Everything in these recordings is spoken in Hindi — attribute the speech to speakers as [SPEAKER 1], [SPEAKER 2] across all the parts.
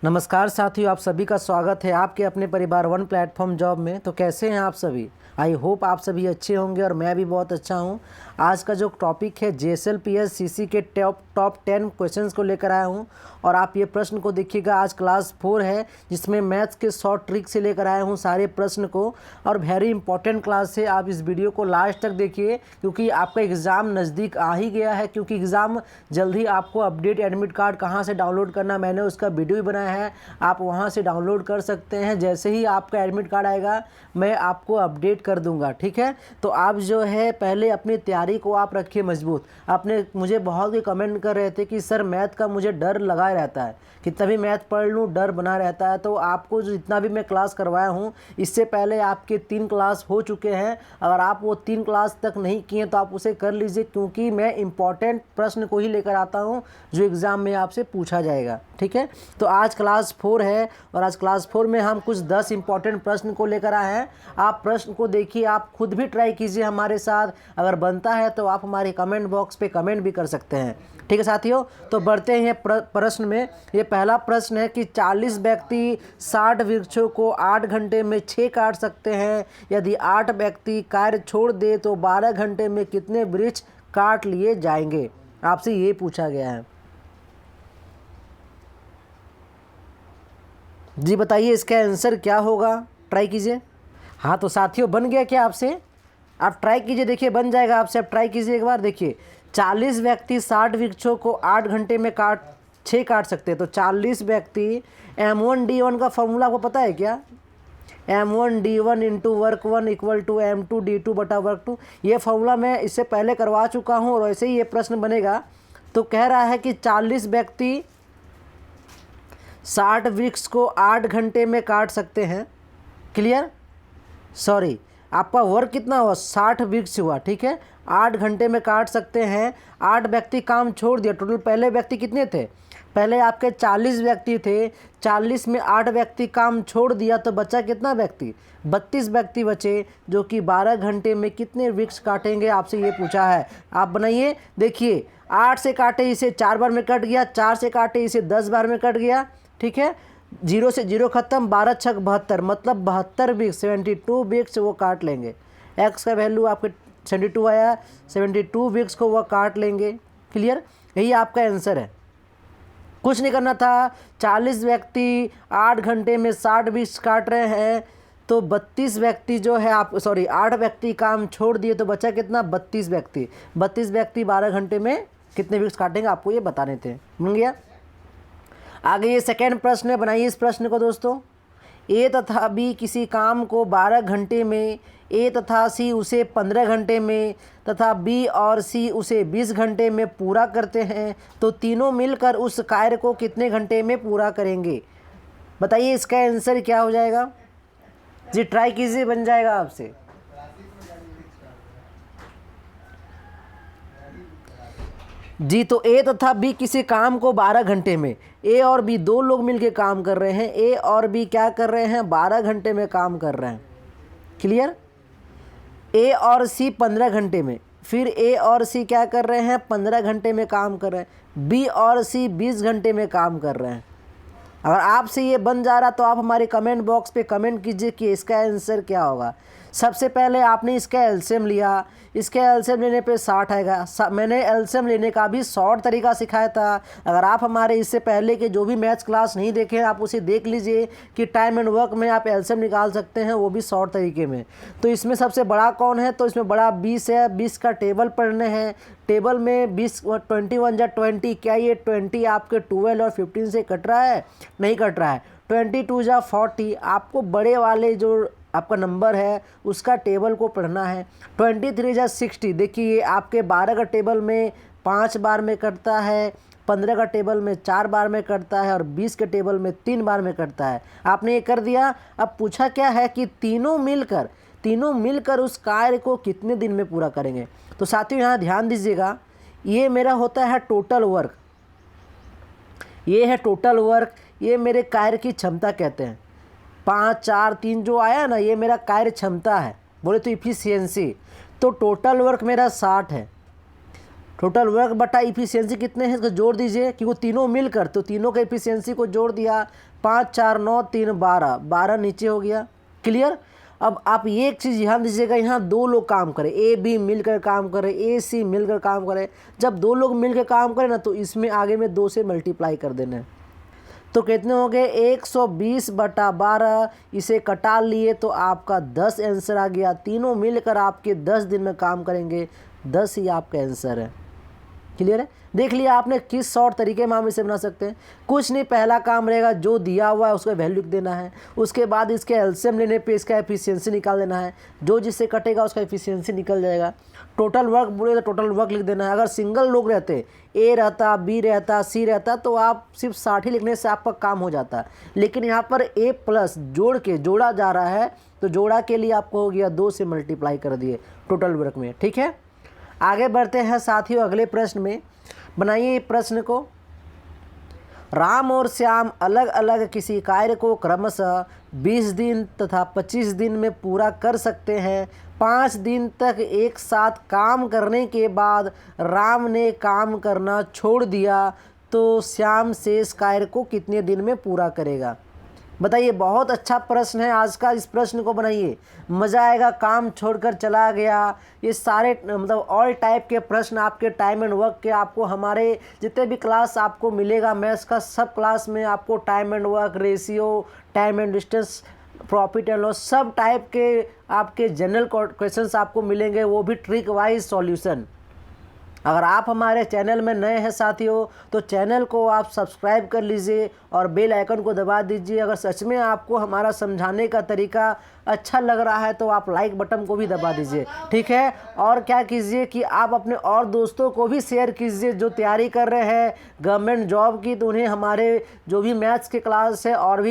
[SPEAKER 1] नमस्कार साथियों, आप सभी का स्वागत है आपके अपने परिवार वन प्लेटफॉर्म जॉब में। तो कैसे हैं आप सभी? आई होप आप सभी अच्छे होंगे और मैं भी बहुत अच्छा हूं। आज का जो टॉपिक है JSLPS CC के टॉप 10 क्वेश्चंस को लेकर आया हूं। और आप ये प्रश्न को देखिएगा, आज क्लास 4 है जिसमें मैथ्स के शॉर्ट ट्रिक से लेकर आया हूं सारे प्रश्न को। और वेरी इंपॉर्टेंट क्लास है, आप इस वीडियो को लास्ट तक देखिए क्योंकि आपका एग्ज़ाम नज़दीक आ ही गया है। क्योंकि एग्ज़ाम जल्द ही आपको अपडेट एडमिट कार्ड कहाँ से डाउनलोड करना, मैंने उसका वीडियो भी बनाया है, आप वहां से डाउनलोड कर सकते हैं। जैसे ही आपका एडमिट कार्ड आएगा मैं आपको अपडेट कर दूंगा, ठीक है। तो आप जो है पहले अपनी तैयारी को आप रखिए मजबूत। आपने मुझे बहुत ही कमेंट कर रहे थे कि सर मैथ का मुझे डर लगा रहता है, कितना भी मैथ पढ़ लूँ डर बना रहता है। तो आपको जो जितना भी मैं क्लास करवाया हूँ, इससे पहले आपके 3 क्लास हो चुके हैं। अगर आप वो 3 क्लास तक नहीं किए तो आप उसे कर लीजिए, क्योंकि मैं इंपॉर्टेंट प्रश्न को ही लेकर आता हूँ जो एग्ज़ाम में आपसे पूछा जाएगा, ठीक है। तो आज क्लास 4 है और आज क्लास 4 में हम कुछ 10 इंपॉर्टेंट प्रश्न को लेकर आए हैं। आप प्रश्न को देखिए, आप खुद भी ट्राई कीजिए हमारे साथ। अगर बनता है तो आप हमारे कमेंट बॉक्स पे कमेंट भी कर सकते हैं, ठीक है साथियों। तो बढ़ते हैं प्रश्न में। ये पहला प्रश्न है कि 40 व्यक्ति 60 वृक्षों को 8 घंटे में 6 काट सकते हैं। यदि 8 व्यक्ति कार्य छोड़ दे तो 12 घंटे में कितने वृक्ष काट लिए जाएंगे? आपसे ये पूछा गया है जी। बताइए इसका आंसर क्या होगा, ट्राई कीजिए। हाँ तो साथियों बन गया क्या आपसे? आप ट्राई कीजिए, देखिए बन जाएगा आपसे। आप ट्राई कीजिए एक बार, देखिए 40 व्यक्ति 60 वृक्षों को 8 घंटे में 6 काट सकते हैं। तो 40 व्यक्ति, M1D1 का फॉर्मूला आपको पता है क्या? M1D1 into work 1 equal to M2D2 बटा वर्क 2। ये फॉर्मूला मैं इससे पहले करवा चुका हूँ और वैसे ही ये प्रश्न बनेगा। तो कह रहा है कि 40 व्यक्ति 60 वृक्ष को 8 घंटे में काट सकते हैं। क्लियर? सॉरी, आपका वर्क कितना हुआ? 60 वृक्ष हुआ, ठीक है। 8 घंटे में काट सकते हैं। 8 व्यक्ति काम छोड़ दिया। टोटल पहले व्यक्ति कितने थे? पहले आपके 40 व्यक्ति थे। 40 में 8 व्यक्ति काम छोड़ दिया तो बचा कितना व्यक्ति? 32 व्यक्ति बचे, जो कि 12 घंटे में कितने वृक्ष काटेंगे, आपसे ये पूछा है। आप बनाइए, देखिए 8 से काटे इसे 4 बार में कट गया, 4 से काटे इसे 10 बार में कट गया, ठीक है। 0 से 0 खत्म, 12 छक 72, मतलब 72 वृक्ष, 72 वृक्ष वो काट लेंगे। एक्स का वैल्यू आपके 72 आया, 72 वृक्ष को वह काट लेंगे। क्लियर? यही आपका आंसर है, कुछ नहीं करना था। 40 व्यक्ति 8 घंटे में 60 वृक्ष काट रहे हैं, तो 32 व्यक्ति जो है 8 व्यक्ति काम छोड़ दिए तो बचा कितना? 32 व्यक्ति। 32 व्यक्ति 12 घंटे में कितने वृक्ष काटेंगे, आपको ये बताने थे। मिल गया? आगे ये सेकेंड प्रश्न है, बनाइए इस प्रश्न को दोस्तों। ए तथा बी किसी काम को 12 घंटे में, ए तथा सी उसे 15 घंटे में तथा बी और सी उसे 20 घंटे में पूरा करते हैं, तो तीनों मिलकर उस कार्य को कितने घंटे में पूरा करेंगे? बताइए इसका आंसर क्या हो जाएगा जी। ट्राई कीजिए, बन जाएगा आपसे। जी तो ए तथा बी किसी काम को 12 घंटे में, ए और बी 2 लोग मिलके काम कर रहे हैं। ए और बी क्या कर रहे हैं? 12 घंटे में काम कर रहे हैं। क्लियर? ए और सी 15 घंटे में, फिर ए और सी क्या कर रहे हैं? 15 घंटे में काम कर रहे हैं। बी और सी 20 घंटे में काम कर रहे हैं। अगर आपसे ये बन जा रहा तो आप हमारे कमेंट बॉक्स पे कमेंट कीजिए कि इसका आंसर क्या होगा। सबसे पहले आपने इसका एलसीएम लिया, इसके एलसीएम लेने पे 60 आएगा। मैंने एलसीएम लेने का भी शॉर्ट तरीका सिखाया था। अगर आप हमारे इससे पहले के जो भी मैथ्स क्लास नहीं देखे आप उसे देख लीजिए कि टाइम एंड वर्क में आप एलसीएम निकाल सकते हैं, वो भी शॉर्ट तरीके में। तो इसमें सबसे बड़ा कौन है? तो इसमें बड़ा 20 है। 20 का टेबल पढ़ने हैं। टेबल में 20 21 जा 20, क्या ये 20 आपके 12 और 15 से कट रहा है? नहीं कट रहा है। 22 जा 40, आपको बड़े वाले जो आपका नंबर है उसका टेबल को पढ़ना है। 23 जा 60, देखिए ये आपके 12 का टेबल में 5 बार में कटता है, 15 का टेबल में 4 बार में कटता है और 20 के टेबल में 3 बार में कटता है। आपने ये कर दिया। अब पूछा क्या है कि तीनों मिलकर उस कार्य को कितने दिन में पूरा करेंगे। तो साथियों यहाँ ध्यान दीजिएगा, ये मेरा होता है टोटल वर्क, ये है टोटल वर्क, ये मेरे कार्य की क्षमता कहते हैं। 5 4 3 जो आया ना, ये मेरा कार्य क्षमता है, बोले तो इफिशियंसी। तो टोटल वर्क मेरा 60 है। टोटल वर्क बटा इफिशियंसी कितने हैं इसको जोड़ दीजिए, क्योंकि तीनों मिलकर, तो तीनों के इफिशियंसी को जोड़ दिया, 5 4 9 3 12, 12 नीचे हो गया। क्लियर। अब आप ये एक चीज़ ध्यान दीजिएगा, यहाँ दो लोग काम करें, ए बी मिलकर काम करें, ए सी मिलकर काम करें। जब दो लोग मिलकर काम करें ना, तो इसमें आगे में 2 से मल्टीप्लाई कर देना है। तो कितने हो गए 120 बटा 12, इसे कटा लिए तो आपका 10 आंसर आ गया। तीनों मिलकर आपके 10 दिन में काम करेंगे, 10 ही आपका आंसर है। क्लियर है। देख लिया आपने किस शॉर्ट तरीके में हम इसे बना सकते हैं। कुछ नहीं, पहला काम रहेगा जो दिया हुआ है उसका वैल्यू लिख देना है, उसके बाद इसके एलसीएम लेने पे इसका एफिशिएंसी निकाल देना है, जो जिससे कटेगा उसका एफिशिएंसी निकल जाएगा। टोटल वर्क बोले तो टोटल वर्क लिख देना है। अगर सिंगल लोग रहते, ए रहता, बी रहता, सी रहता, तो आप सिर्फ 60 ही लिखने से आपका काम हो जाता। लेकिन यहाँ पर ए प्लस जोड़ के जोड़ा जा रहा है, तो जोड़ा के लिए आपको हो गया 2 से मल्टीप्लाई कर दिए टोटल वर्क में। ठीक है, आगे बढ़ते हैं साथियों अगले प्रश्न में। बनाइए प्रश्न को। राम और श्याम अलग अलग किसी कार्य को क्रमशः 20 दिन तथा 25 दिन में पूरा कर सकते हैं। 5 दिन तक एक साथ काम करने के बाद राम ने काम करना छोड़ दिया, तो श्याम शेष कार्य को कितने दिन में पूरा करेगा? बताइए, बहुत अच्छा प्रश्न है आज का। इस प्रश्न को बनाइए, मज़ा आएगा। काम छोड़कर चला गया, ये सारे मतलब ऑल टाइप के प्रश्न आपके टाइम एंड वर्क के आपको हमारे जितने भी क्लास आपको मिलेगा मैथ्स का, सब क्लास में आपको time and work, ratio, time and distance, profit and loss, सब टाइप के आपके जनरल क्वेश्चंस आपको मिलेंगे, वो भी ट्रिक वाइज सॉल्यूशन। अगर आप हमारे चैनल में नए हैं साथियों, तो चैनल को आप सब्सक्राइब कर लीजिए और बेल आइकन को दबा दीजिए। अगर सच में आपको हमारा समझाने का तरीका अच्छा लग रहा है तो आप लाइक बटन को भी दबा दीजिए। ठीक है, और क्या कीजिए कि आप अपने और दोस्तों को भी शेयर कीजिए जो तैयारी कर रहे हैं गवर्नमेंट जॉब की, तो उन्हें हमारे जो भी मैथ्स के क्लास है और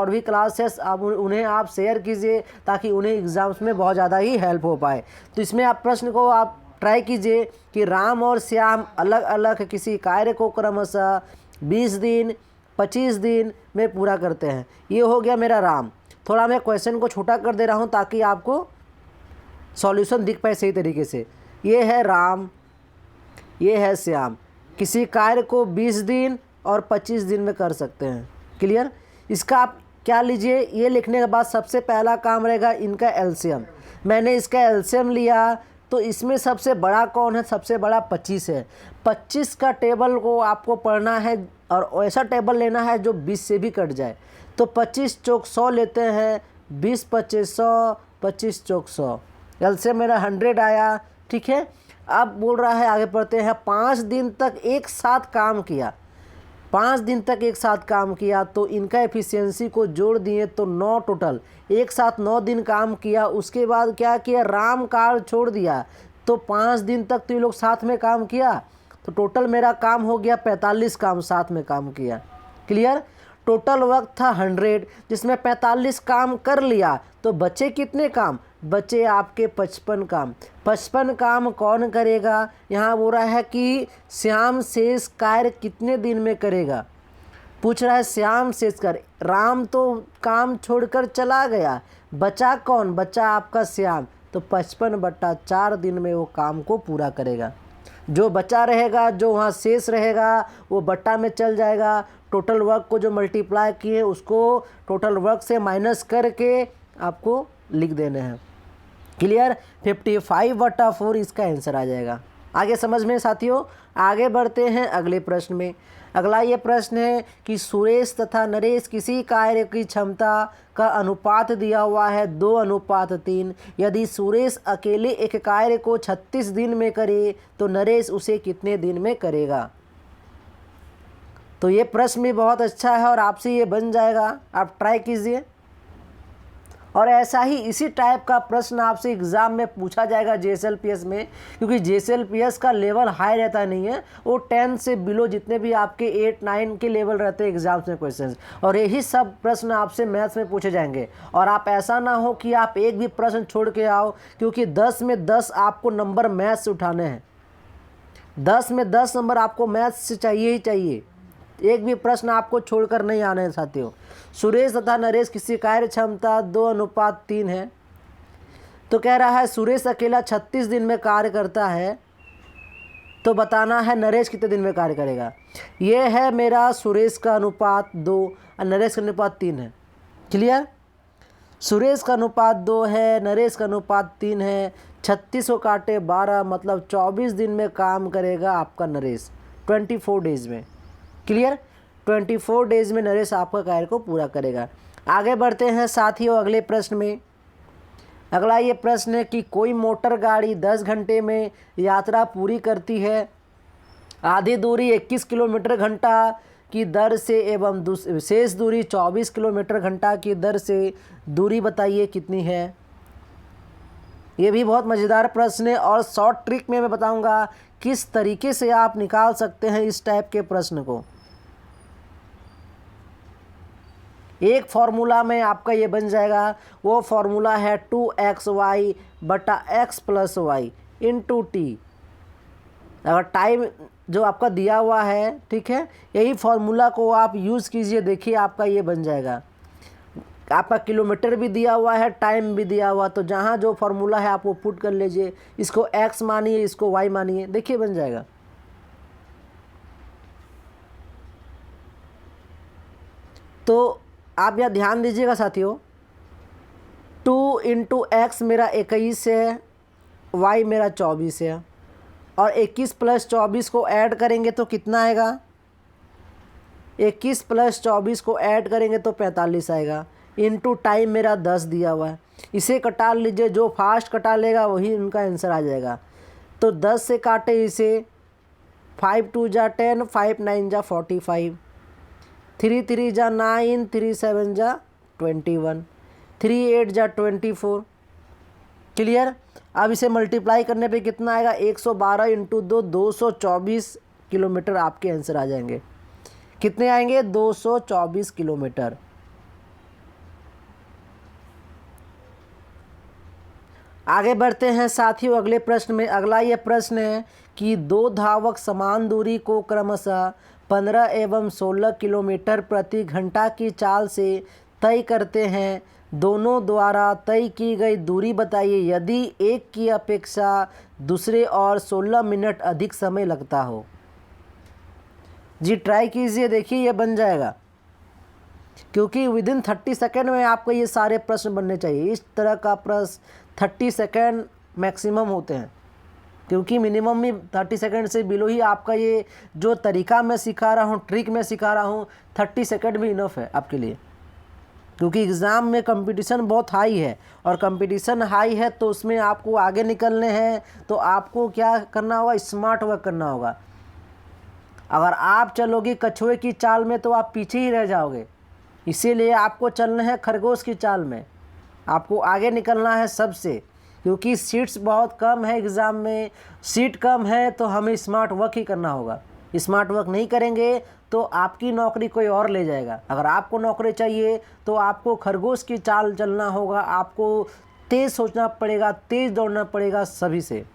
[SPEAKER 1] भी क्लास है, उन्हें आप शेयर कीजिए ताकि उन्हें एग्ज़ाम्स में बहुत ज़्यादा ही हेल्प हो पाए। तो इसमें आप प्रश्न को आप ट्राई कीजिए कि राम और श्याम अलग अलग किसी कार्य को क्रमशः 20 दिन 25 दिन में पूरा करते हैं। ये हो गया मेरा राम। थोड़ा मैं क्वेश्चन को छोटा कर दे रहा हूँ ताकि आपको सॉल्यूशन दिख पाए सही तरीके से। ये है राम, ये है श्याम, किसी कार्य को 20 दिन और 25 दिन में कर सकते हैं। क्लियर। इसका आप क्या लीजिए, ये लिखने के बाद सबसे पहला काम रहेगा इनका एलसीएम। मैंने इसका एलसीएम लिया, तो इसमें सबसे बड़ा कौन है? सबसे बड़ा 25 है। 25 का टेबल को आपको पढ़ना है और ऐसा टेबल लेना है जो 20 से भी कट जाए। तो 25 चौक 100 लेते हैं, 20 25 100, 25 चौक 100, एलसीएम मेरा 100 आया। ठीक है, अब बोल रहा है आगे पढ़ते हैं, 5 दिन तक एक साथ काम किया। 5 दिन तक एक साथ काम किया, तो इनका एफिशिएंसी को जोड़ दिए तो 9 टोटल। एक साथ 9 दिन काम किया, उसके बाद क्या किया, राम काल छोड़ दिया, तो 5 दिन तक तो ये लोग साथ में काम किया, तो टोटल मेरा काम हो गया 45 काम साथ में काम किया। क्लियर। टोटल वक्त था 100, जिसमें 45 काम कर लिया, तो बचे कितने काम? बचे आपके 55 काम। 55 काम कौन करेगा? यहाँ बोल रहा है कि श्याम शेष कार्य कितने दिन में करेगा। पूछ रहा है श्याम शेष कार्य, राम तो काम छोड़कर चला गया, बचा कौन? बचा आपका श्याम, तो 55 बटा 4 दिन में वो काम को पूरा करेगा। जो बचा रहेगा, जो वहाँ शेष रहेगा, वो बट्टा में चल जाएगा। टोटल वर्क को जो मल्टीप्लाई किए उसको टोटल वर्क से माइनस करके आपको लिख देने हैं। क्लियर। 55 बटा 4 इसका आंसर आ जाएगा। आगे समझ में साथियों। आगे बढ़ते हैं अगले प्रश्न में। अगला ये प्रश्न है कि सुरेश तथा नरेश किसी कार्य की क्षमता का अनुपात दिया हुआ है 2:3। यदि सुरेश अकेले एक कार्य को 36 दिन में करे तो नरेश उसे कितने दिन में करेगा? तो ये प्रश्न भी बहुत अच्छा है और आपसे ये बन जाएगा, आप ट्राई कीजिए। और ऐसा ही इसी टाइप का प्रश्न आपसे एग्ज़ाम में पूछा जाएगा जेएसएलपीएस में, क्योंकि जेएसएलपीएस का लेवल हाई रहता नहीं है, वो 10 से बिलो जितने भी आपके 8 9 के लेवल रहते हैं एग्जाम्स में क्वेश्चंस, और यही सब प्रश्न आपसे मैथ्स में पूछे जाएंगे। और आप ऐसा ना हो कि आप एक भी प्रश्न छोड़ के आओ, क्योंकि 10 में 10 आपको नंबर मैथ्स से उठाने हैं। 10 में 10 नंबर आपको मैथ्स से चाहिए ही चाहिए, एक भी प्रश्न आपको छोड़कर नहीं आने हैं साथियों। सुरेश तथा नरेश किसी कार्य क्षमता 2:3 है, तो कह रहा है सुरेश अकेला 36 दिन में कार्य करता है, तो बताना है नरेश कितने दिन में कार्य करेगा। ये है मेरा सुरेश का अनुपात 2 और नरेश का अनुपात 3 है। क्लियर? सुरेश का अनुपात 2 है, नरेश का अनुपात 3 है। 36 को काटे 12 मतलब 24 दिन में काम करेगा आपका नरेश, 24 डेज में। क्लियर? 24 डेज में नरेश आपका कार्य को पूरा करेगा। आगे बढ़ते हैं साथियों अगले प्रश्न में। अगला ये प्रश्न है कि कोई मोटर गाड़ी 10 घंटे में यात्रा पूरी करती है। आधी दूरी 21 किलोमीटर घंटा की दर से एवं शेष दूरी 24 किलोमीटर घंटा की दर से दूरी बताइए कितनी है। ये भी बहुत मज़ेदार प्रश्न है और शॉर्ट ट्रिक में मैं बताऊंगा किस तरीके से आप निकाल सकते हैं इस टाइप के प्रश्न को। एक फॉर्मूला में आपका ये बन जाएगा, वो फॉर्मूला है 2xy बटा x plus y into t. अगर टाइम जो आपका दिया हुआ है, ठीक है, यही फॉर्मूला को आप यूज़ कीजिए, देखिए आपका ये बन जाएगा। आपका किलोमीटर भी दिया हुआ है, टाइम भी दिया हुआ, तो जहाँ जो फॉर्मूला है आप वो पुट कर लीजिए। इसको x मानिए, इसको y मानिए, देखिए बन जाएगा। तो आप यहाँ ध्यान दीजिएगा साथियों, 2 इंटू एक्स मेरा 21 है, y मेरा 24 है, और 21 प्लस 24 को ऐड करेंगे तो कितना आएगा? 21 प्लस 24 को ऐड करेंगे तो 45 आएगा। इंटू टाइम मेरा 10 दिया हुआ है, इसे कटा लीजिए, जो फास्ट कटा लेगा वही उनका आंसर आ जाएगा। तो 10 से काटे इसे, 5 2 जा 10, 5 9 जा 45, 3 3 जा 9, 3 7 जा 21, 3 8 जा 24। क्लियर? अब इसे मल्टीप्लाई करने पे कितना आएगा? 112 इंटू 2, 224 किलोमीटर आपके आंसर आ जाएंगे। कितने आएंगे? 224 किलोमीटर। आगे बढ़ते हैं साथियों अगले प्रश्न में। अगला ये प्रश्न है कि दो धावक समान दूरी को क्रमशः 15 एवं 16 किलोमीटर प्रति घंटा की चाल से तय करते हैं। दोनों द्वारा तय की गई दूरी बताइए यदि एक की अपेक्षा दूसरे और 16 मिनट अधिक समय लगता हो। जी ट्राई कीजिए, देखिए ये बन जाएगा, क्योंकि विदिन 30 सेकेंड में आपको ये सारे प्रश्न बनने चाहिए। इस तरह का प्रश्न 30 सेकेंड मैक्सिमम होते हैं, क्योंकि मिनिमम ही 30 सेकेंड से बिलो ही आपका ये जो तरीका मैं सिखा रहा हूँ, ट्रिक मैं सिखा रहा हूँ, 30 सेकेंड भी इनफ है आपके लिए। क्योंकि एग्ज़ाम में कंपटीशन बहुत हाई है, और कंपटीशन हाई है तो उसमें आपको आगे निकलने हैं, तो आपको क्या करना होगा? स्मार्ट वर्क करना होगा। अगर आप चलोगे कछुए की चाल में तो आप पीछे ही रह जाओगे, इसीलिए आपको चलना है खरगोश की चाल में। आपको आगे निकलना है सबसे, क्योंकि सीट्स बहुत कम है एग्ज़ाम में। सीट कम है तो हमें स्मार्ट वर्क ही करना होगा। स्मार्ट वर्क नहीं करेंगे तो आपकी नौकरी कोई और ले जाएगा। अगर आपको नौकरी चाहिए तो आपको खरगोश की चाल चलना होगा, आपको तेज़ सोचना पड़ेगा, तेज़ दौड़ना पड़ेगा सभी से।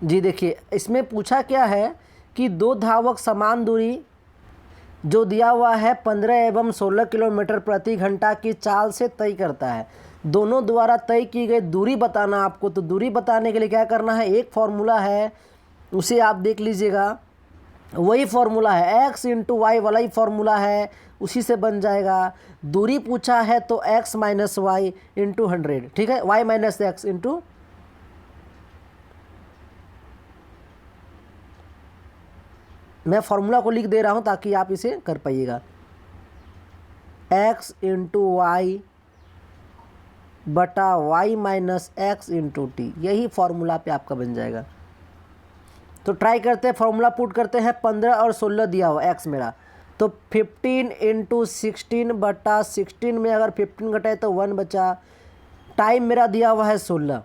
[SPEAKER 1] जी देखिए, इसमें पूछा क्या है कि दो धावक समान दूरी जो दिया हुआ है 15 एवं 16 किलोमीटर प्रति घंटा की चाल से तय करता है। दोनों द्वारा तय की गई दूरी बताना आपको। तो दूरी बताने के लिए क्या करना है? एक फॉर्मूला है, उसे आप देख लीजिएगा, वही फॉर्मूला है, x इंटू वाई वाला ही फॉर्मूला है, उसी से बन जाएगा। दूरी पूछा है तो x माइनस वाई इंटू 100, ठीक है, y माइनस एक्स इंटू, मैं फॉर्मूला को लिख दे रहा हूं ताकि आप इसे कर पाइएगा, x इंटू वाई बटा y minus x into T, यही फॉर्मूला पे आपका बन जाएगा। तो ट्राई करते हैं, फॉर्मूला पुट करते हैं। 15 और 16 दिया हुआ x मेरा, तो 15 इंटू 16 बटा 16 में अगर 15 घटाए तो 1 बचा। टाइम मेरा दिया हुआ है 16,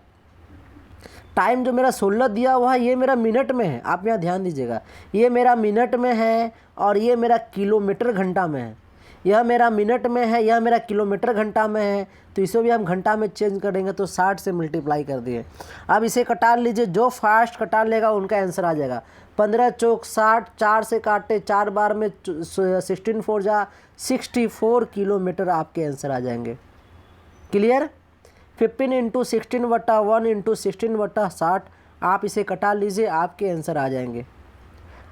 [SPEAKER 1] टाइम जो मेरा 16 दिया हुआ है ये मेरा मिनट में है, आप यहाँ ध्यान दीजिएगा, ये मेरा मिनट में है और ये मेरा किलोमीटर घंटा में है। यह मेरा मिनट में है, यह मेरा किलोमीटर घंटा में है, तो इसे भी हम घंटा में चेंज करेंगे तो 60 से मल्टीप्लाई कर दिए। अब इसे कटा लीजिए, जो फास्ट कटा लेगा उनका आंसर आ जाएगा। 15 चौक 60, 4 से काटे 4 बार में 16 4 जा 64 किलोमीटर आपके आंसर आ जाएंगे। क्लियर? 15 इंटू 16/1 इंटू 16/60, आप इसे कटा लीजिए, आपके आंसर आ जाएंगे।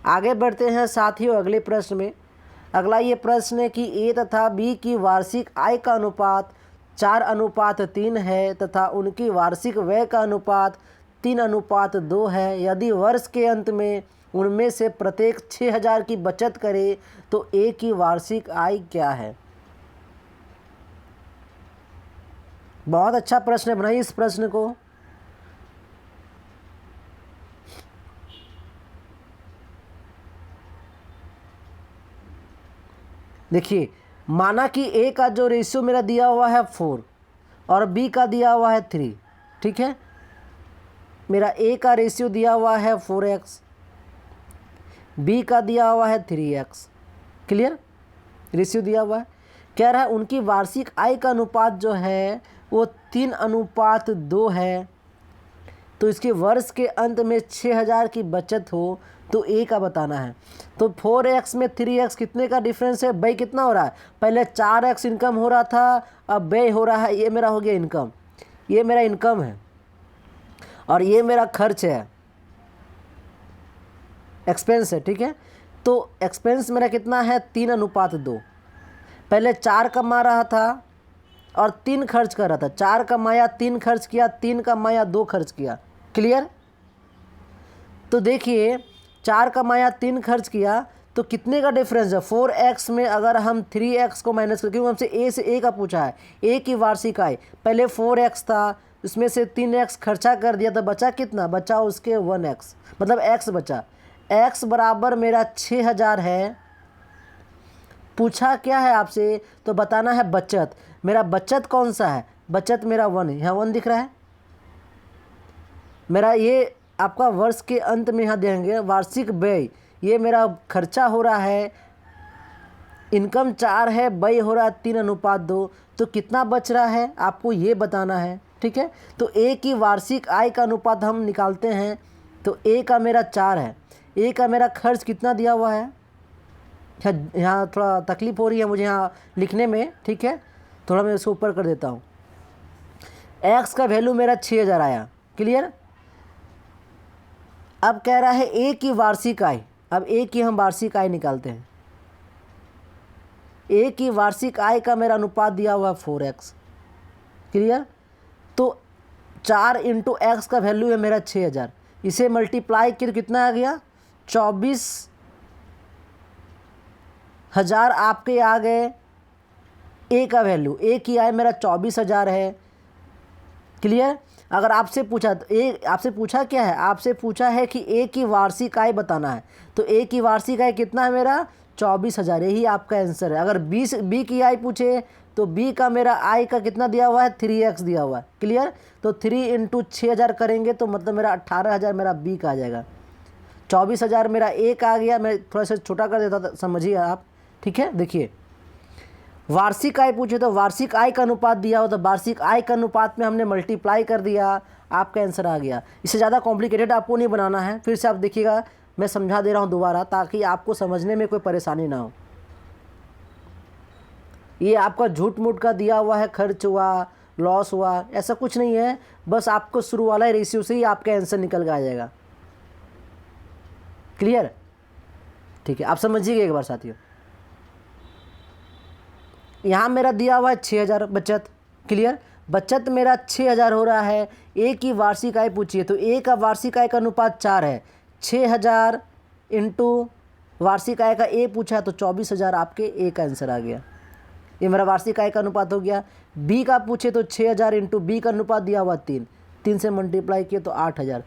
[SPEAKER 1] आगे बढ़ते हैं साथियों अगले प्रश्न में। अगला ये प्रश्न है कि ए तथा बी की वार्षिक आय का अनुपात 4:3 है तथा उनकी वार्षिक व्यय का अनुपात 3:2 है। यदि वर्ष के अंत में उनमें से प्रत्येक 6,000 की बचत करे तो ए की वार्षिक आय क्या है? बहुत अच्छा प्रश्न है, बनाइए इस प्रश्न को। देखिए, माना कि ए का जो रेशियो मेरा दिया हुआ है 4 और बी का दिया हुआ है 3, ठीक है। मेरा ए का रेशियो दिया हुआ है 4x, बी का दिया हुआ है 3x, क्लियर, रेशियो दिया हुआ है। कह रहा है उनकी वार्षिक आय का अनुपात जो है वो 3:2 है, तो इसके वर्ष के अंत में 6,000 की बचत हो तो ए का बताना है। तो 4x में 3x कितने का डिफरेंस है भाई, कितना हो रहा है? पहले 4x इनकम हो रहा था, अब व्यय हो रहा है, ये मेरा हो गया इनकम, ये मेरा इनकम है और ये मेरा खर्च है, एक्सपेंस है, ठीक है। तो एक्सपेंस मेरा कितना है 3:2। पहले 4 कमा रहा था और 3 खर्च कर रहा था, 4 कमाया 3 खर्च किया, 3 कमाया 2 खर्च किया, क्लियर। तो देखिए 4 कमाया 3 खर्च किया तो कितने का डिफरेंस है? 4x में अगर हम 3x को माइनस करें, क्योंकि हमसे ए से ए का पूछा है, ए की वार्षिक आय पहले 4x था, उसमें से 3x खर्चा कर दिया तो बचा कितना? बचा उसके 1x, मतलब x बचा। x बराबर मेरा 6,000 है। पूछा क्या है आपसे? तो बताना है बचत। मेरा बचत कौन सा है? बचत मेरा 1 है, यहाँ 1 दिख रहा है मेरा। ये आपका वर्ष के अंत में यहाँ देंगे वार्षिक व्यय, ये मेरा खर्चा हो रहा है, इनकम 4 है, व्यय हो रहा है 3:2, तो कितना बच रहा है आपको ये बताना है, ठीक है। तो ए की वार्षिक आय का अनुपात हम निकालते हैं, तो ए का मेरा 4 है, ए का मेरा खर्च कितना दिया हुआ है? यहाँ थोड़ा तकलीफ़ हो रही है मुझे यहाँ लिखने में, ठीक है, थोड़ा मैं इसको ऊपर कर देता हूँ। एक्स का वैल्यू मेरा 6,000 आया, क्लियर। अब कह रहा है ए की वार्षिक आय, अब ए की हम वार्षिक आय निकालते हैं। ए की वार्षिक आय का मेरा अनुपात दिया हुआ है 4x, क्लियर। तो 4 इंटू एक्स का वैल्यू है मेरा 6,000, इसे मल्टीप्लाई किया तो कितना आ गया? 24,000 आपके आ गए। ए का वैल्यू, ए की आय मेरा 24,000 है, क्लियर। अगर आपसे पूछा तो ए आपसे पूछा क्या है? आपसे पूछा है कि ए की वार्षिक आय बताना है, तो ए की वार्षिक आय कितना है मेरा? 24,000, यही आपका आंसर है। अगर बी की आय पूछे तो बी का मेरा आय का कितना दिया हुआ है? 3x दिया हुआ है, क्लियर। तो 3 इंटू 6,000 करेंगे तो मतलब मेरा 18,000 मेरा बी का आ जाएगा। 24,000 मेरा ए का आ गया। मैं थोड़ा सा छोटा कर देता था, समझिए आप, ठीक है। देखिए वार्षिक आय पूछे तो वार्षिक आय का अनुपात दिया हो तो वार्षिक आय का अनुपात में हमने मल्टीप्लाई कर दिया, आपका आंसर आ गया। इससे ज़्यादा कॉम्प्लिकेटेड आपको नहीं बनाना है। फिर से आप देखिएगा, मैं समझा दे रहा हूँ दोबारा ताकि आपको समझने में कोई परेशानी ना हो। ये आपका झूठ मूठ का दिया हुआ है, खर्च हुआ, लॉस हुआ, ऐसा कुछ नहीं है। बस आपको शुरू वाला रेशियो से ही आपका आंसर निकल के आ जाएगा, क्लियर, ठीक है। आप समझिएगा एक बार साथियों। यहाँ मेरा दिया हुआ है 6,000 बचत, क्लियर। बचत मेरा 6,000 हो रहा है। ए की वार्षिक आय पूछिए तो ए का वार्षिक आय का अनुपात 4 है। 6,000 इंटू वार्षिक आय का ए पूछा तो 24,000 आपके ए का आंसर आ गया। ये मेरा वार्षिक आय का अनुपात हो गया। बी का पूछे तो 6,000 इंटू बी का अनुपात दिया हुआ 3 से मल्टीप्लाई किए तो 8,000।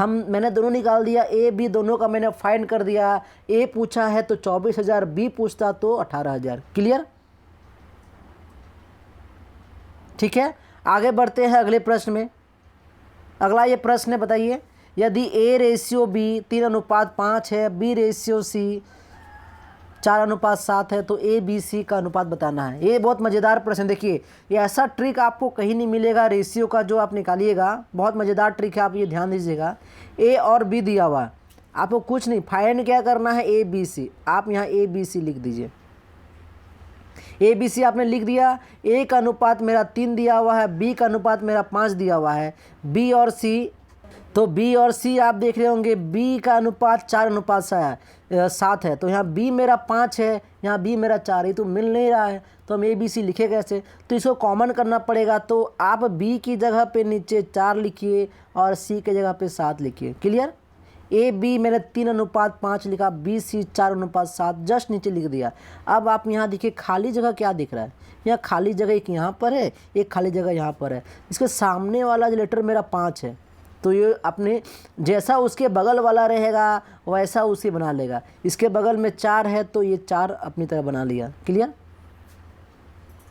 [SPEAKER 1] मैंने दोनों निकाल दिया, ए बी दोनों का मैंने फाइंड कर दिया। ए पूछा है तो 24,000, बी पूछता तो 18,000, क्लियर, ठीक है। आगे बढ़ते हैं अगले प्रश्न में। अगला ये प्रश्न है, बताइए यदि ए रेशियो बी 3:5 है, बी रेशियो सी 4:7 है तो ए बी सी का अनुपात बताना है। ये बहुत मज़ेदार प्रश्न। देखिए ये ऐसा ट्रिक आपको कहीं नहीं मिलेगा रेशियो का जो आप निकालिएगा, बहुत मज़ेदार ट्रिक है, आप ये ध्यान दीजिएगा। ए और बी दिया हुआ है, आपको कुछ नहीं, फाइंड क्या करना है? A B C. आप यहाँ ए बी सी लिख दीजिए। ए बी सी आपने लिख दिया। ए का अनुपात मेरा 3 दिया हुआ है, बी का अनुपात मेरा 5 दिया हुआ है। बी और सी, तो बी और सी आप देख रहे होंगे, बी का अनुपात 4:7 है। तो यहाँ बी मेरा 5 है, यहाँ बी मेरा 4 है, तो मिल नहीं रहा है। तो हम ए बी सी लिखे कैसे? तो इसको कॉमन करना पड़ेगा। तो आप बी की जगह पे नीचे 4 लिखिए और सी की जगह पे 7 लिखिए। क्लियर? ए बी मैंने 3:5 लिखा, बी सी 4:7 जस्ट नीचे लिख दिया। अब आप यहाँ देखिए खाली जगह क्या दिख रहा है? यहाँ खाली जगह एक यहाँ पर है, एक खाली जगह यहाँ पर है। इसके सामने वाला जो लेटर मेरा 5 है, तो ये अपने जैसा उसके बगल वाला रहेगा वैसा उसे बना लेगा। इसके बगल में 4 है तो ये 4 अपनी तरह बना लिया। क्लियर?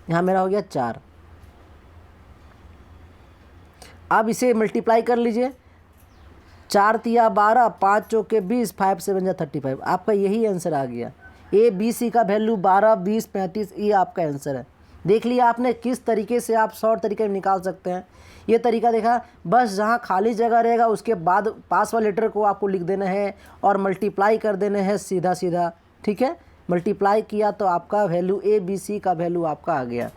[SPEAKER 1] यहाँ मेरा हो गया 4। अब इसे मल्टीप्लाई कर लीजिए। 4 तिया 12, 5 चौके 20, 5 7 जा 35। आपका यही आंसर आ गया। ए बी सी का वैल्यू 12, 20, 35, ये आपका आंसर है। देख लिया आपने किस तरीके से आप शॉर्ट तरीके में निकाल सकते हैं। ये तरीका देखा, बस जहाँ खाली जगह रहेगा उसके बाद पास वाले लेटर को आपको लिख देना है और मल्टीप्लाई कर देना है सीधा सीधा। ठीक है? मल्टीप्लाई किया तो आपका वैल्यू ए बी सी का वैल्यू आपका आ गया।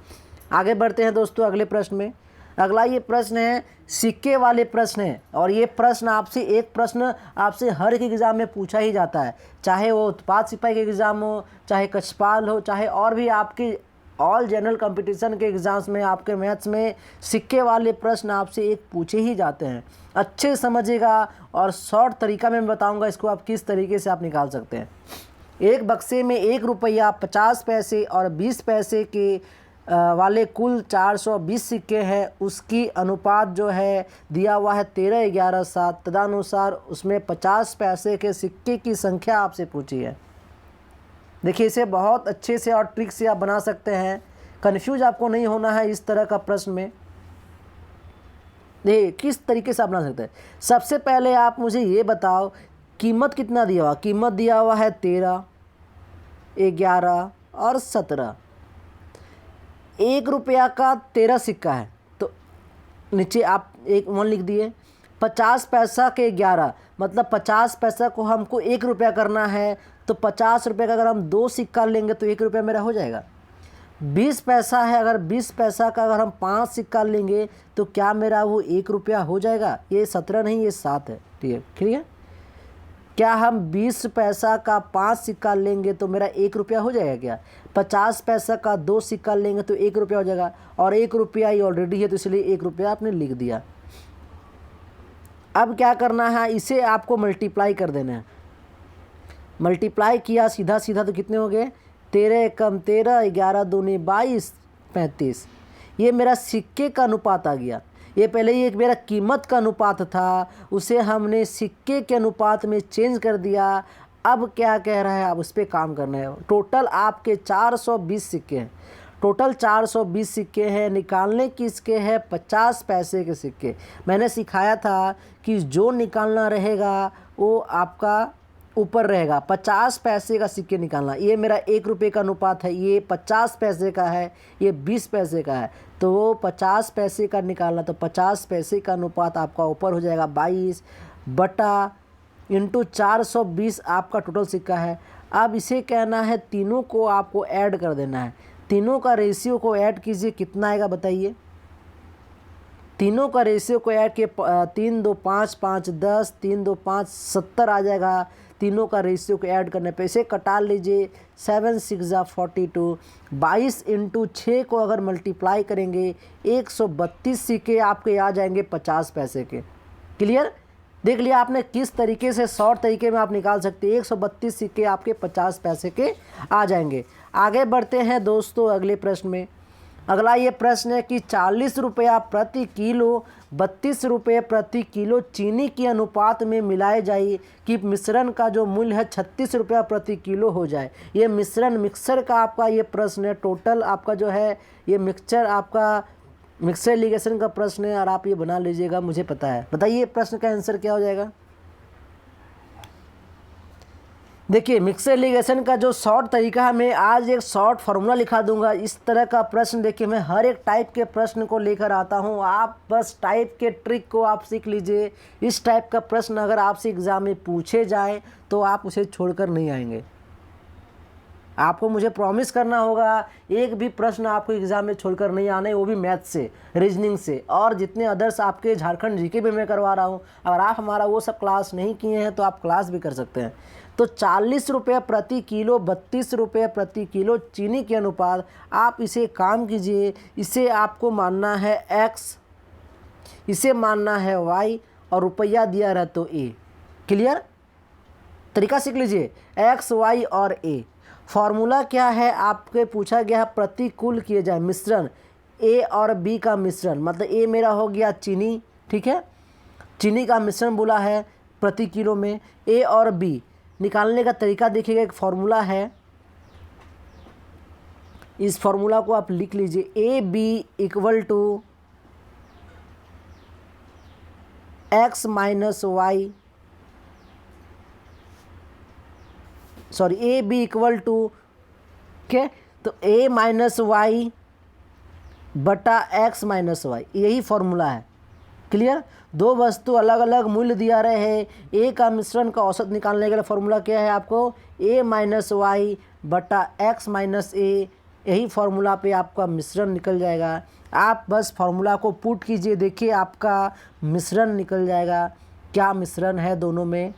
[SPEAKER 1] आगे बढ़ते हैं दोस्तों अगले प्रश्न में। अगला ये प्रश्न है सिक्के वाले प्रश्न है, और ये प्रश्न आपसे एक प्रश्न आपसे हर एक एग्ज़ाम में पूछा ही जाता है, चाहे वो उत्पाद सिपाही के एग्ज़ाम हो, चाहे कक्षपाल हो, चाहे और भी आपकी ऑल जनरल कंपटीशन के एग्ज़ाम्स में आपके मैथ्स में सिक्के वाले प्रश्न आपसे एक पूछे ही जाते हैं। अच्छे समझिएगा और शॉर्ट तरीका में मैं बताऊंगा इसको आप किस तरीके से आप निकाल सकते हैं। एक बक्से में 1 रुपया 50 पैसे और 20 पैसे के वाले कुल 420 सिक्के हैं। उसकी अनुपात जो है दिया हुआ है 13, 11, 7। तदनुसार उसमें 50 पैसे के सिक्के की संख्या आपसे पूछी है। देखिए इसे बहुत अच्छे से और ट्रिक से आप बना सकते हैं, कन्फ्यूज आपको नहीं होना है इस तरह का प्रश्न में। देखिए किस तरीके से आप बना सकते हैं। सबसे पहले आप मुझे ये बताओ कीमत कितना दिया हुआ? कीमत दिया हुआ है 13, 11 और 17। 1 रुपया का 13 सिक्का है तो नीचे आप 1 लिख दिए। 50 पैसा के 11, मतलब 50 पैसा को हमको 1 रुपया करना है, तो 50 रुपये का अगर हम 2 सिक्का लेंगे तो 1 रुपया मेरा हो जाएगा। 20 पैसा है, अगर 20 पैसा का अगर हम 5 सिक्का लेंगे तो क्या मेरा वो 1 रुपया हो जाएगा? ये 17 नहीं, ये 7 है। ठीक है? क्या हम 20 पैसा का 5 सिक्का लेंगे तो मेरा 1 रुपया हो जाएगा क्या? 50 पैसा का 2 सिक्का लेंगे तो 1 रुपया हो जाएगा, और 1 रुपया ही ऑलरेडी है तो इसलिए 1 रुपया आपने लिख दिया। अब क्या करना है, इसे आपको मल्टीप्लाई कर देना है। मल्टीप्लाई किया सीधा सीधा तो कितने हो गए? 13 कम 13, 11 दूनी 22, 35। ये मेरा सिक्के का अनुपात आ गया। ये पहले ये मेरा कीमत का अनुपात था, उसे हमने सिक्के के अनुपात में चेंज कर दिया। अब क्या कह रहा है, आप उस पर काम करना है। टोटल आपके 420 सिक्के हैं। टोटल 420 सिक्के हैं। निकालने किसके हैं? 50 पैसे के सिक्के। मैंने सिखाया था कि जो निकालना रहेगा वो आपका ऊपर रहेगा। 50 पैसे का सिक्के निकालना। ये मेरा 1 रुपये का अनुपात है, ये 50 पैसे का है, ये 20 पैसे का है, तो वो 50 पैसे का निकालना। तो 50 पैसे का अनुपात आपका ऊपर हो जाएगा 22 बटा इंटू 420 आपका टोटल सिक्का है। अब इसे कहना है तीनों को आपको ऐड कर देना है। तीनों का रेशियो को ऐड कीजिए, कितना आएगा बताइए? तीनों का रेशियो को ऐड किए 3 2 5 5 10, 3 2 5 70 आ जाएगा। तीनों का रेशियो को ऐड करने पे इसे कटा लीजिए। 7 6 42, 22 इंटू 6 को अगर मल्टीप्लाई करेंगे 132 सिक्के आपके आ जाएंगे 50 पैसे के। क्लियर? देख लिया आपने किस तरीके से शॉर्ट तरीके में आप निकाल सकते हैं। 132 सिक्के आपके 50 पैसे के आ जाएंगे। आगे बढ़ते हैं दोस्तों अगले प्रश्न में। अगला ये प्रश्न है कि 40 रुपया प्रति किलो 32 रुपये प्रति किलो चीनी के अनुपात में मिलाए जाए कि मिश्रण का जो मूल्य है 36 रुपया प्रति किलो हो जाए। ये मिक्सर का आपका ये प्रश्न है। टोटल आपका जो है ये मिक्सचर आपका मिक्सर लिगेशन का प्रश्न है, और आप ये बना लीजिएगा, मुझे पता है। बताइए प्रश्न का आंसर क्या हो जाएगा? देखिए मिक्सर लिगेशन का जो शॉर्ट तरीका है, मैं आज एक शॉर्ट फार्मूला लिखा दूंगा। इस तरह का प्रश्न देखिए मैं हर एक टाइप के प्रश्न को लेकर आता हूं। आप बस टाइप के ट्रिक को आप सीख लीजिए। इस टाइप का प्रश्न अगर आपसे एग्ज़ाम में पूछे जाए तो आप उसे छोड़कर नहीं आएंगे। आपको मुझे प्रॉमिस करना होगा एक भी प्रश्न आपको एग्ज़ाम में छोड़कर नहीं आने, वो भी मैथ से, रीजनिंग से, और जितने अदर्स आपके झारखंड जीके भी मैं करवा रहा हूँ। अगर आप हमारा वो सब क्लास नहीं किए हैं तो आप क्लास भी कर सकते हैं। तो 40 रुपये प्रति किलो, 32 रुपये प्रति किलो चीनी के अनुपात, आप इसे काम कीजिए। इसे आपको मानना है x, इसे मानना है y, और रुपया दिया रहा तो a। क्लियर? तरीका सीख लीजिए, x, y और a। फॉर्मूला क्या है? आपके पूछा गया है प्रतिकूल किए जाए मिश्रण, a और b का मिश्रण, मतलब a मेरा हो गया चीनी, ठीक है, चीनी का मिश्रण बोला है प्रति किलो में। a और b निकालने का तरीका देखिएगा, एक फॉर्मूला है, इस फॉर्मूला को आप लिख लीजिए। A b equal to x minus y, sorry a b equal to, क्या, तो ए माइनस वाई बटा एक्स माइनस वाई, यही फॉर्मूला है। क्लियर? दो वस्तु अलग अलग मूल्य दिया रहे हैं, ए का मिश्रण का औसत निकालने के लिए फॉर्मूला क्या है आपको? ए माइनस वाई बटा एक्स माइनस ए, यही फॉर्मूला पे आपका मिश्रण निकल जाएगा। आप बस फॉर्मूला को पुट कीजिए, देखिए आपका मिश्रण निकल जाएगा। क्या मिश्रण है दोनों में?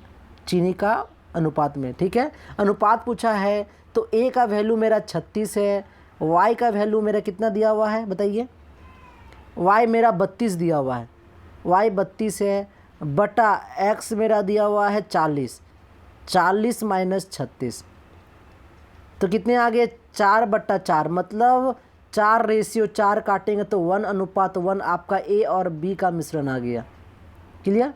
[SPEAKER 1] चीनी का अनुपात में, ठीक है। अनुपात पूछा है तो ए का वैल्यू मेरा 36 है, वाई का वैल्यू मेरा कितना दिया हुआ है बताइए? वाई मेरा 32 दिया हुआ है, वाई 32 है, बटा एक्स मेरा दिया हुआ है 40, 40 माइनस 36, तो कितने आ गए? 4/4, मतलब 4:4 काटेंगे तो 1:1 आपका ए और बी का मिश्रण आ गया। क्लियर?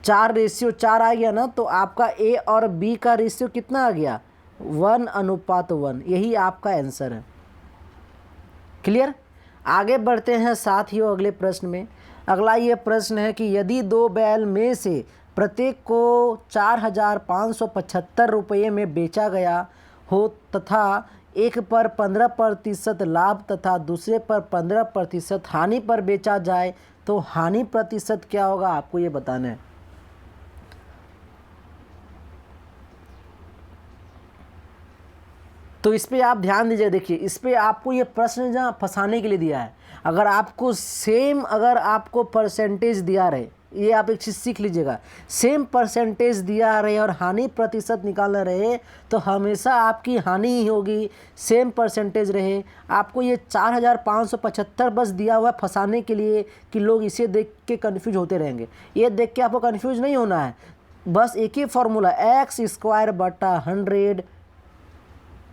[SPEAKER 1] 4:4 आ गया ना, तो आपका ए और बी का रेशियो कितना आ गया? 1:1, यही आपका आंसर है। क्लियर? आगे बढ़ते हैं साथियों अगले प्रश्न में। अगला ये प्रश्न है कि यदि दो बैल में से प्रत्येक को 4,575 रुपये में बेचा गया हो तथा एक पर 15% लाभ तथा दूसरे पर 15% हानि पर बेचा जाए, तो हानि प्रतिशत क्या होगा आपको ये बताना है। तो इस पे आप ध्यान दीजिए, देखिए इस पे आपको ये प्रश्न जहाँ फंसाने के लिए दिया है। अगर आपको सेम, अगर आपको परसेंटेज दिया रहे, ये आप एक चीज़ सीख लीजिएगा, सेम परसेंटेज दिया रहे और हानि प्रतिशत निकालना रहे तो हमेशा आपकी हानि ही होगी। सेम परसेंटेज रहे, आपको ये 4,575 बस दिया हुआ है फंसाने के लिए कि लोग इसे देख के कन्फ्यूज होते रहेंगे। ये देख के आपको कन्फ्यूज नहीं होना है, बस एक ही फॉर्मूला x² बटा 100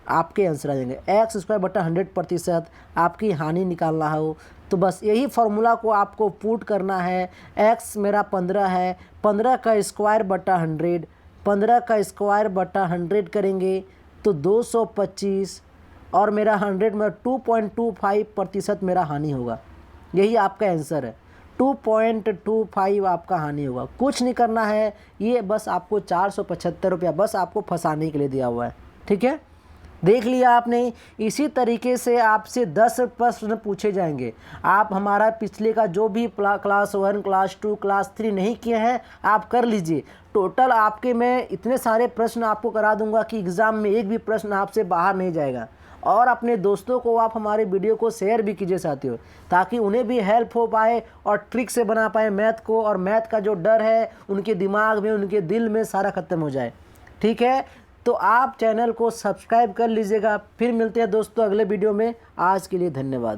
[SPEAKER 1] आपके आंसर आ जाएंगे। x² बटा 100% आपकी हानि निकालना हो तो बस यही फॉर्मूला को आपको पुट करना है। x मेरा 15 है, 15 का स्क्वायर बटा 100, 15 का स्क्वायर बटा 100 करेंगे तो 225, और मेरा 100 में 2.25% मेरा हानि होगा। यही आपका आंसर है, 2.25 आपका हानि होगा। कुछ नहीं करना है, ये बस आपको 475 रुपया बस आपको फंसाने के लिए दिया हुआ है। ठीक है, देख लिया आपने। इसी तरीके से आपसे 10 प्रश्न पूछे जाएंगे। आप हमारा पिछले का जो भी क्लास 1, क्लास 2, क्लास 3 नहीं किए हैं आप कर लीजिए। टोटल आपके मैं इतने सारे प्रश्न आपको करा दूंगा कि एग्ज़ाम में एक भी प्रश्न आपसे बाहर नहीं जाएगा। और अपने दोस्तों को आप हमारे वीडियो को शेयर भी कीजिए साथियों, ताकि उन्हें भी हेल्प हो पाए और ट्रिक से बना पाए मैथ को, और मैथ का जो डर है उनके दिमाग में, उनके दिल में सारा ख़त्म हो जाए। ठीक है, तो आप चैनल को सब्सक्राइब कर लीजिएगा। फिर मिलते हैं दोस्तों अगले वीडियो में। आज के लिए धन्यवाद।